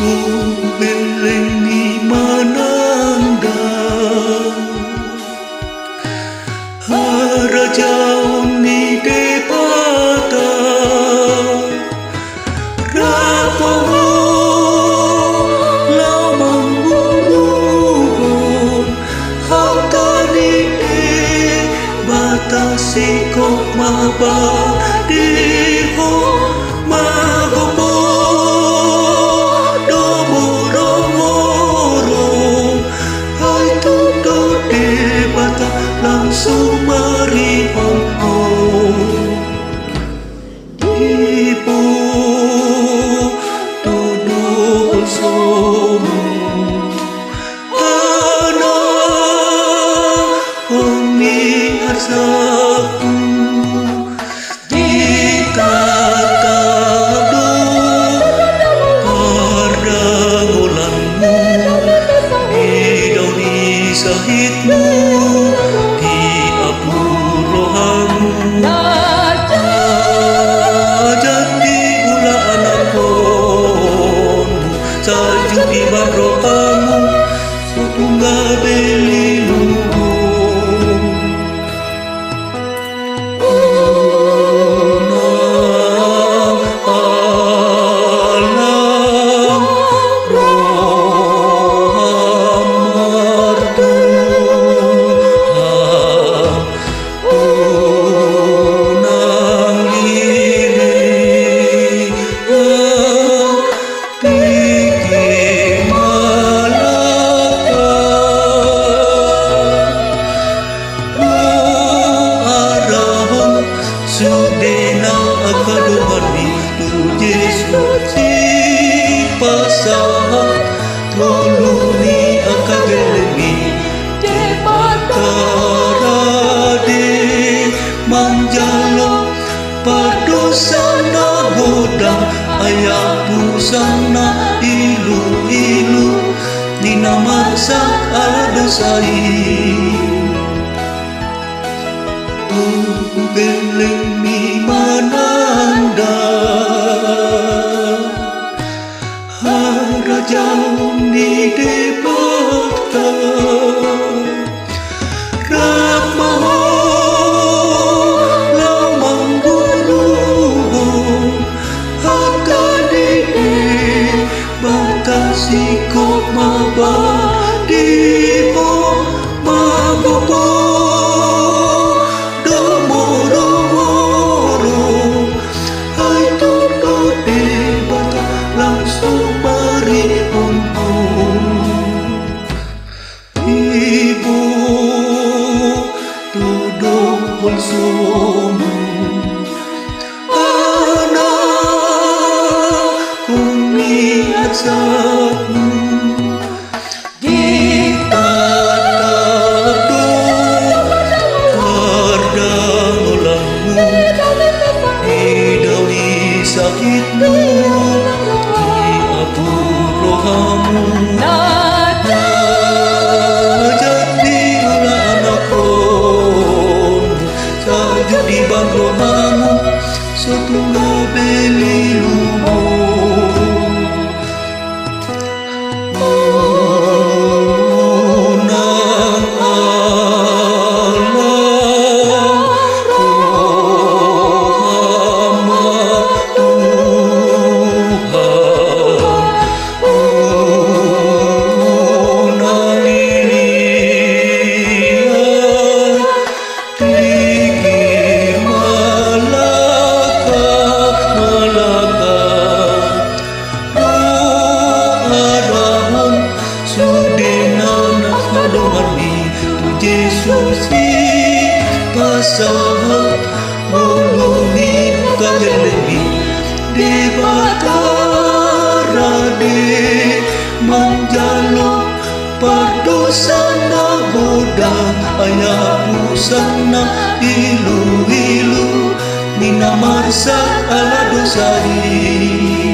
Tu beleng ni mananda Harajaon ni depata Rapaho lamang buruhon Hautani batasi kok mabadiho Magopo langsung marihon Ibu duduk somu anak kami harsaku ditatadu perdagolanmu didauni sahitmu jadi ula anakon salju di barokamu setunggal belilu Sudena akadumani tu Yesus si pasah toluni akagelemi depatarade manjalo padosana godang ayah pusana ilu-ilu dina masak adosai beleng ni mananda harajaon ni depata Ramaho lamang guruhon hakadide batasi kok mabadiho magopo Ibu duduk bersama anak kami asapmu ditatadu perdagolanmu didauni sakitmu diapur rohamu di bandrohamu setunggal belilu nang Allah Muhammad Tuhan Yesus pasah muluni kagelemi debatarade manjalo pardosana godang ayah pusana ilu-ilu mina marsa ala dosai